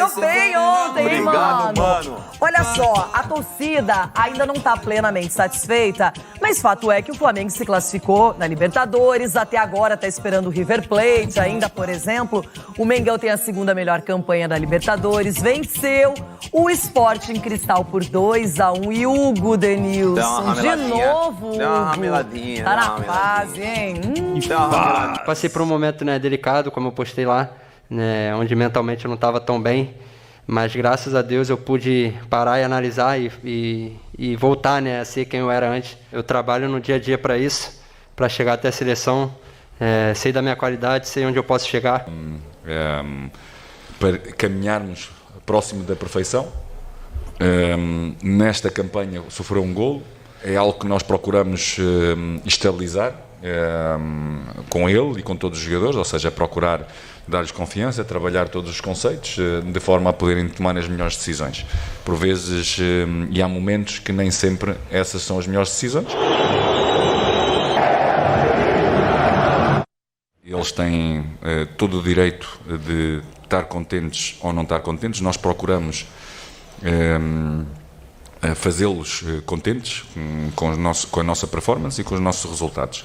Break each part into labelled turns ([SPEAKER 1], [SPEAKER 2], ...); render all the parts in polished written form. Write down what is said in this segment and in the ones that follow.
[SPEAKER 1] Jogou bem ontem, hein,
[SPEAKER 2] Obrigado, mano.
[SPEAKER 1] Olha só, a torcida ainda não tá plenamente satisfeita, mas fato é que o Flamengo se classificou na Libertadores, até agora tá esperando o River Plate ainda, por exemplo. O Mengão tem a segunda melhor campanha da Libertadores, venceu o Sporting Cristal por 2-1 e Hugo Denilson, de novo, Hugo.
[SPEAKER 2] Deu uma rameladinha.
[SPEAKER 1] Tá na fase, hein?
[SPEAKER 3] Passei por um momento, né, delicado, como eu postei lá, né, onde mentalmente eu não estava tão bem, mas graças a Deus eu pude parar e analisar e voltar, né, a ser quem eu era antes. Eu trabalho no dia a dia para isso, para chegar até a seleção, sei da minha qualidade, sei onde eu posso chegar.
[SPEAKER 4] Para caminharmos próximo da perfeição, nesta campanha sofreu um golo, é algo que nós procuramos estabilizar com ele e com todos os jogadores, ou seja, procurar dar-lhes confiança, trabalhar todos os conceitos de forma a poderem tomar as melhores decisões. Por vezes, e há momentos que nem sempre essas são as melhores decisões. Eles têm todo o direito de estar contentes ou não estar contentes. Nós procuramos fazê-los contentes com a nossa performance e com os nossos resultados.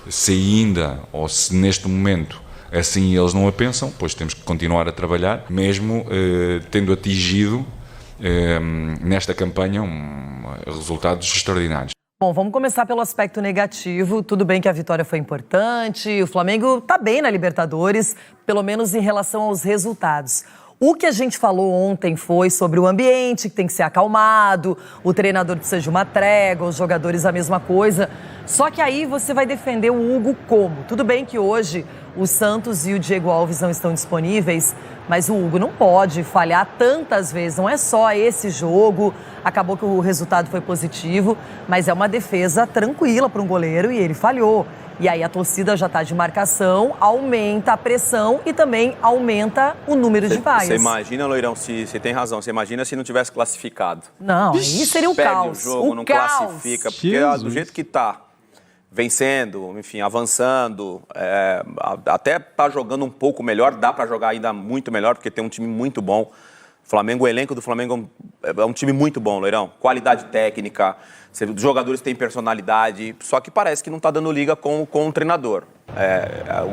[SPEAKER 4] Se ainda, ou se neste momento, assim eles não a pensam, pois temos que continuar a trabalhar, mesmo tendo atingido nesta campanha resultados extraordinários.
[SPEAKER 1] Bom, vamos começar pelo aspecto negativo. Tudo bem que a vitória foi importante, o Flamengo tá bem na Libertadores, pelo menos em relação aos resultados. O que a gente falou ontem foi sobre o ambiente, que tem que ser acalmado, o treinador precisa de uma trégua, os jogadores a mesma coisa. Só que aí você vai defender o Hugo como? Tudo bem que hoje o Santos e o Diego Alves não estão disponíveis, mas o Hugo não pode falhar tantas vezes. Não é só esse jogo, acabou que o resultado foi positivo, mas é uma defesa tranquila para um goleiro e ele falhou. E aí a torcida já está de marcação, aumenta a pressão e também aumenta o número de vaias.
[SPEAKER 2] Você imagina, Loirão, se você tem razão, você imagina se não tivesse classificado.
[SPEAKER 1] Não, aí seria um caos.
[SPEAKER 2] Perde o jogo, não classifica, porque do jeito que está, vencendo, enfim, avançando, até tá jogando um pouco melhor, dá para jogar ainda muito melhor, porque tem um time muito bom. O elenco do Flamengo é um time muito bom, Loirão. Qualidade técnica, os jogadores têm personalidade, só que parece que não está dando liga com o treinador.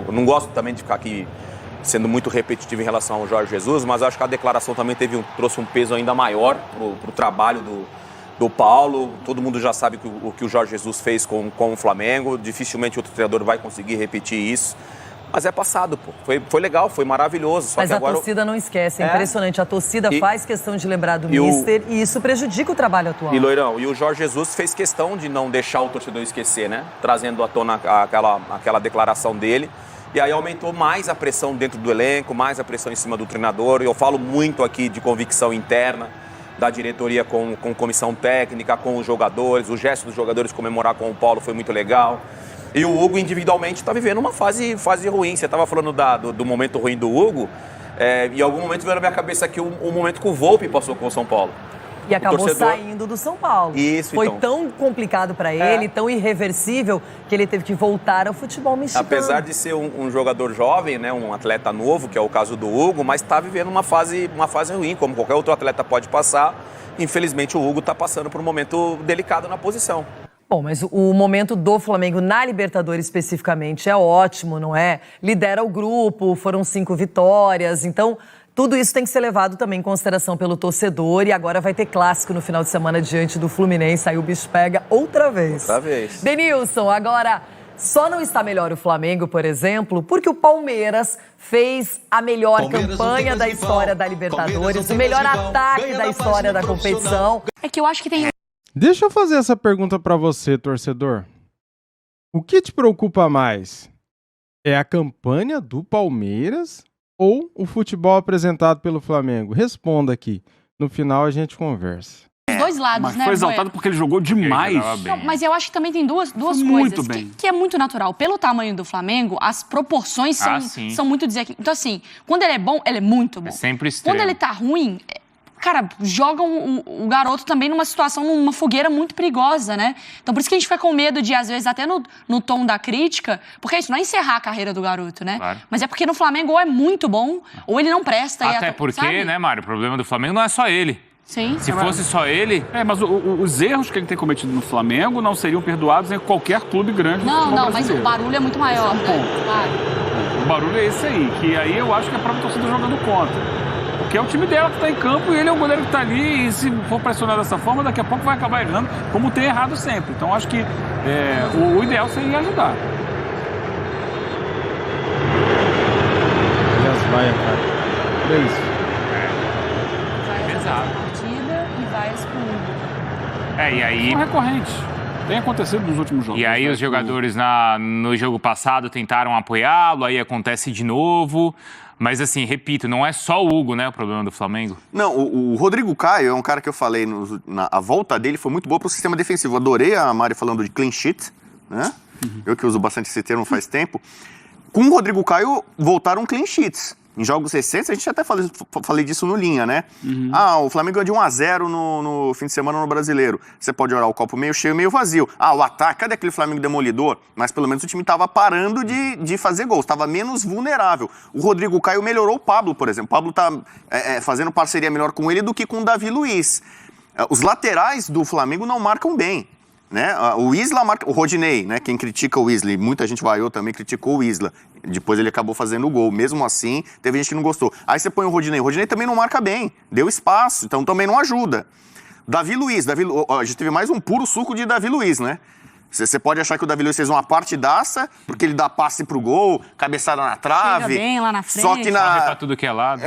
[SPEAKER 2] Eu não gosto também de ficar aqui sendo muito repetitivo em relação ao Jorge Jesus, mas acho que a declaração também trouxe um peso ainda maior para o trabalho do Paulo. Todo mundo já sabe o que o Jorge Jesus fez com o Flamengo, dificilmente outro treinador vai conseguir repetir isso. Mas é passado, pô. Foi legal, foi maravilhoso. Só
[SPEAKER 1] mas
[SPEAKER 2] que
[SPEAKER 1] a
[SPEAKER 2] agora
[SPEAKER 1] torcida não esquece, é impressionante. A torcida faz questão de lembrar do Mister e isso prejudica o trabalho atual.
[SPEAKER 2] E, Loirão, e o Jorge Jesus fez questão de não deixar o torcedor esquecer, né? Trazendo à tona aquela declaração dele. E aí aumentou mais a pressão dentro do elenco, mais a pressão em cima do treinador. Eu falo muito aqui de convicção interna da diretoria com comissão técnica, com os jogadores. O gesto dos jogadores comemorar com o Paulo foi muito legal. E o Hugo, individualmente, está vivendo uma fase ruim. Você estava falando do momento ruim do Hugo. Em algum momento veio na minha cabeça aqui o momento que o Volpi passou com o São Paulo.
[SPEAKER 1] E acabou saindo do São Paulo.
[SPEAKER 2] Isso,
[SPEAKER 1] foi
[SPEAKER 2] então.
[SPEAKER 1] tão complicado para ele, tão irreversível, que ele teve que voltar ao futebol mexicano.
[SPEAKER 2] Apesar de ser um jogador jovem, né, um atleta novo, que é o caso do Hugo, mas está vivendo uma fase ruim, como qualquer outro atleta pode passar. Infelizmente, o Hugo está passando por um momento delicado na posição.
[SPEAKER 1] Bom, mas o momento do Flamengo na Libertadores especificamente é ótimo, não é? Lidera o grupo, foram 5 vitórias, então tudo isso tem que ser levado também em consideração pelo torcedor e agora vai ter clássico no final de semana diante do Fluminense, aí o bicho pega outra vez.
[SPEAKER 2] Outra vez.
[SPEAKER 1] Denilson, agora só não está melhor o Flamengo, por exemplo, porque o Palmeiras fez a melhor campanha da história da Libertadores, o melhor ataque da história da competição.
[SPEAKER 5] É que eu acho que tem...
[SPEAKER 6] Deixa eu fazer essa pergunta pra você, torcedor. O que te preocupa mais? É a campanha do Palmeiras ou o futebol apresentado pelo Flamengo? Responda aqui. No final a gente conversa.
[SPEAKER 5] Os dois lados,
[SPEAKER 7] mas
[SPEAKER 5] né?
[SPEAKER 7] Foi exaltado porque ele jogou demais.
[SPEAKER 5] Não, mas eu acho que também tem duas coisas
[SPEAKER 7] muito bem.
[SPEAKER 5] Que é muito natural. Pelo tamanho do Flamengo, as proporções são muito desequilibradas. Então, assim, quando ele é bom, ele é muito bom.
[SPEAKER 7] É sempre extremo.
[SPEAKER 5] Quando ele tá ruim... cara, jogam o garoto também numa situação, numa fogueira muito perigosa, né? Então, por isso que a gente fica com medo de, às vezes, até no tom da crítica, porque isso não é encerrar a carreira do garoto, né?
[SPEAKER 8] Claro.
[SPEAKER 5] Mas é porque no Flamengo ou é muito bom, ou ele não presta.
[SPEAKER 8] Até porque,
[SPEAKER 5] sabe?
[SPEAKER 8] né, Mário, o problema do Flamengo não é só ele.
[SPEAKER 5] Sim.
[SPEAKER 8] Se fosse só ele...
[SPEAKER 7] Mas os erros que ele tem cometido no Flamengo não seriam perdoados em qualquer clube grande do futebol
[SPEAKER 5] Mas o
[SPEAKER 7] brasileiro.
[SPEAKER 5] barulho é muito maior, né? Claro.
[SPEAKER 7] O barulho é esse aí, que aí eu acho que é a própria torcida jogando contra. Porque é o time dela que está em campo e ele é o goleiro que está ali, e se for pressionar dessa forma, daqui a pouco vai acabar errando, como tem errado sempre. Então acho que o ideal seria ajudar.
[SPEAKER 6] Vai, cara. É isso.
[SPEAKER 5] Vai a partida e vai excluindo.
[SPEAKER 8] E aí...
[SPEAKER 7] São recorrentes. Tem acontecido nos últimos jogos.
[SPEAKER 8] E aí os jogadores no jogo passado tentaram apoiá-lo, aí acontece de novo. Mas assim, repito, não é só o Hugo, né, o problema do Flamengo.
[SPEAKER 2] Não, o Rodrigo Caio é um cara que eu falei, a volta dele foi muito boa para o sistema defensivo. Eu adorei a Mari falando de clean sheet, né? Eu que uso bastante esse termo faz tempo. Com o Rodrigo Caio, voltaram clean sheets. Em jogos recentes, a gente até falei disso no Linha, né? O Flamengo ganhou de 1-0 no fim de semana no Brasileiro. Você pode olhar o copo meio cheio e meio vazio. O ataque, cadê aquele Flamengo demolidor? Mas pelo menos o time estava parando de fazer gols, estava menos vulnerável. O Rodrigo Caio melhorou o Pablo, por exemplo. O Pablo está fazendo parceria melhor com ele do que com o Davi Luiz. Os laterais do Flamengo não marcam bem. Né? O Isla marca, o Rodinei, né? Quem critica o Isla, muita gente vaiou também, criticou o Isla. Depois ele acabou fazendo o gol. Mesmo assim, teve gente que não gostou. Aí você põe o Rodinei também não marca bem, deu espaço, então também não ajuda. Davi Luiz, a gente teve mais um puro suco de Davi Luiz, né? Você pode achar que o Davi Luiz fez uma partidaça, porque ele dá passe pro gol, cabeçada na trave.
[SPEAKER 5] Chega bem lá na frente.
[SPEAKER 2] Só que
[SPEAKER 8] Corre pra tudo que é lado.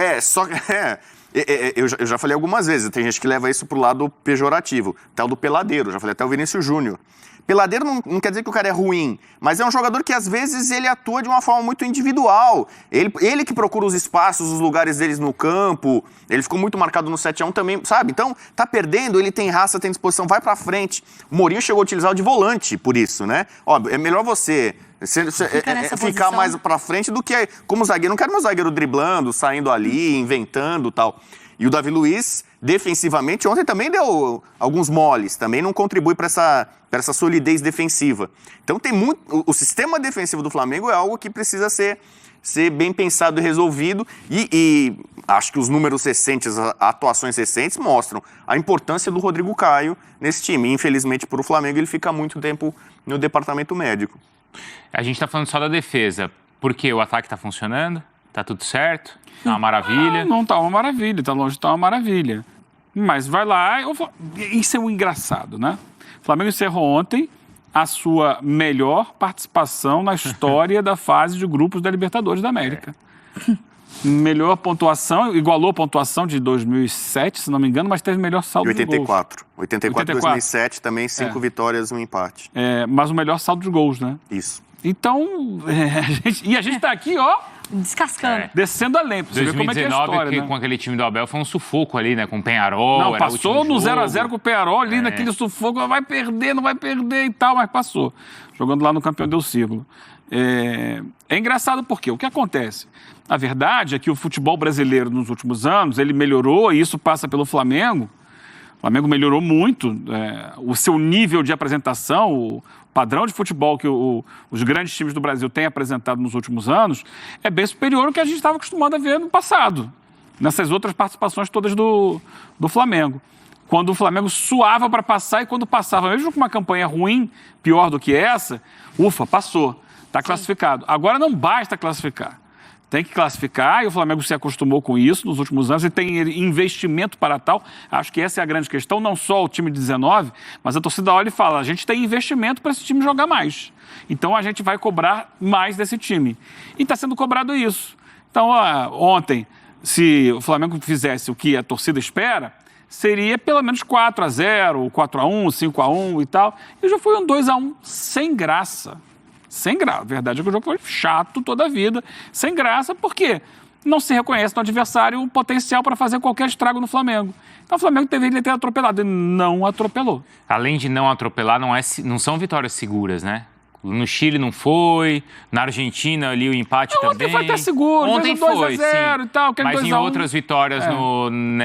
[SPEAKER 2] Eu já falei algumas vezes, tem gente que leva isso pro lado pejorativo. Até o do Peladeiro, já falei até o Vinícius Júnior. Peladeiro não quer dizer que o cara é ruim, mas é um jogador que às vezes ele atua de uma forma muito individual. Ele que procura os espaços, os lugares deles no campo. Ele ficou muito marcado no 7-1 também, sabe? Então, tá perdendo, ele tem raça, tem disposição, vai pra frente. O Mourinho chegou a utilizar o de volante por isso, né? É melhor você ficar mais pra frente do que como zagueiro. Não quero meu zagueiro driblando, saindo ali, inventando e tal. E o Davi Luiz, defensivamente, ontem também deu alguns moles, também não contribui para essa solidez defensiva. Então tem muito. O sistema defensivo do Flamengo é algo que precisa ser bem pensado e resolvido. E acho que os números recentes, as atuações recentes, mostram a importância do Rodrigo Caio nesse time. Infelizmente, para o Flamengo, ele fica muito tempo no departamento médico.
[SPEAKER 8] A gente está falando só da defesa, porque o ataque está funcionando? Tá tudo certo? Tá uma maravilha?
[SPEAKER 7] Não tá uma maravilha, tá longe de tá uma maravilha. Mas vai lá, isso é o engraçado, né? O Flamengo encerrou ontem a sua melhor participação na história da fase de grupos da Libertadores da América. Melhor pontuação, igualou a pontuação de 2007, se não me engano, mas teve melhor saldo de gols.
[SPEAKER 2] 84, 2007 também 5 vitórias, 1 empate.
[SPEAKER 7] Mas o melhor saldo de gols, né?
[SPEAKER 2] Isso.
[SPEAKER 7] Então, a gente tá aqui, ó...
[SPEAKER 5] Descascando.
[SPEAKER 7] Descendo a lenha. Você
[SPEAKER 8] 2019,
[SPEAKER 7] vê como é que é a história, né?
[SPEAKER 8] Com aquele time do Abel, foi um sufoco ali, né? Com o Peñarol.
[SPEAKER 7] Não, passou no 0-0 com o Peñarol ali, naquele sufoco. Vai perder, não vai perder e tal, mas passou. Jogando lá no Campeão del Siglo. É engraçado porque o que acontece? A verdade é que o futebol brasileiro nos últimos anos, ele melhorou e isso passa pelo Flamengo. O Flamengo melhorou muito o seu nível de apresentação, o padrão de futebol que os grandes times do Brasil têm apresentado nos últimos anos é bem superior ao que a gente estava acostumado a ver no passado, nessas outras participações todas do Flamengo. Quando o Flamengo suava para passar e quando passava, mesmo com uma campanha ruim, pior do que essa, ufa, passou, está classificado. Agora não basta classificar. Tem que classificar e o Flamengo se acostumou com isso nos últimos anos e tem investimento para tal. Acho que essa é a grande questão, não só o time de 19, mas a torcida olha e fala, a gente tem investimento para esse time jogar mais. Então a gente vai cobrar mais desse time. E está sendo cobrado isso. Então, ontem, se o Flamengo fizesse o que a torcida espera, seria pelo menos 4-0, 4-1, 5-1 e tal. E já foi um 2-1 sem graça. Sem graça. A verdade é que o jogo foi chato toda a vida. Sem graça, porque não se reconhece no adversário o potencial para fazer qualquer estrago no Flamengo. Então o Flamengo deveria ter atropelado. Ele não atropelou.
[SPEAKER 8] Além de não atropelar, não são vitórias seguras, né? No Chile não foi, na Argentina ali o empate também.
[SPEAKER 7] Ontem foi até seguro,
[SPEAKER 8] ontem foi,
[SPEAKER 7] 2-0 e tal.
[SPEAKER 8] Mas em outras vitórias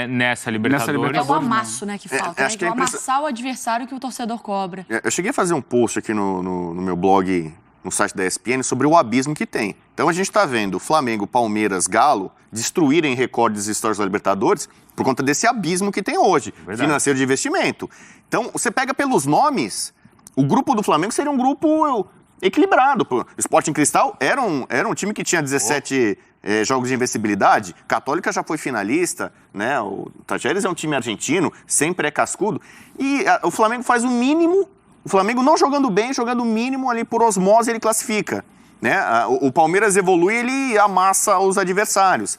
[SPEAKER 8] nessa Libertadores.
[SPEAKER 5] É o amasso, né, que falta. Né? Que é amassar o adversário que o torcedor cobra.
[SPEAKER 9] Eu cheguei a fazer um post aqui no meu blog, no site da ESPN, sobre o abismo que tem. Então a gente está vendo Flamengo, Palmeiras, Galo destruírem recordes históricos da Libertadores por conta desse abismo que tem hoje, financeiro de investimento. Então, você pega pelos nomes, o grupo do Flamengo seria um grupo equilibrado. O Sporting Cristal era um time que tinha 17 jogos de invencibilidade. Católica já foi finalista, né? O Tajeres é um time argentino, sempre é cascudo. E o Flamengo faz o mínimo. O Flamengo não jogando bem, jogando o mínimo ali por osmose, ele classifica. Né? O Palmeiras evolui, ele amassa os adversários.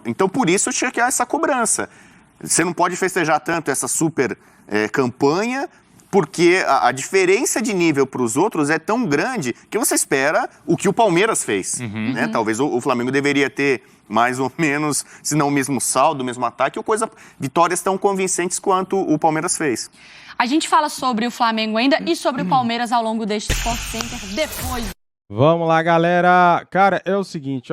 [SPEAKER 9] Então, por isso, tinha que essa cobrança. Você não pode festejar tanto essa super campanha, porque a diferença de nível para os outros é tão grande que você espera o que o Palmeiras fez. Né? Talvez o Flamengo deveria ter mais ou menos, se não o mesmo saldo, o mesmo ataque, ou vitórias tão convincentes quanto o Palmeiras fez.
[SPEAKER 5] A gente fala sobre o Flamengo ainda e sobre o Palmeiras ao longo deste Sport Center depois.
[SPEAKER 6] Vamos lá, galera. Cara, é o seguinte,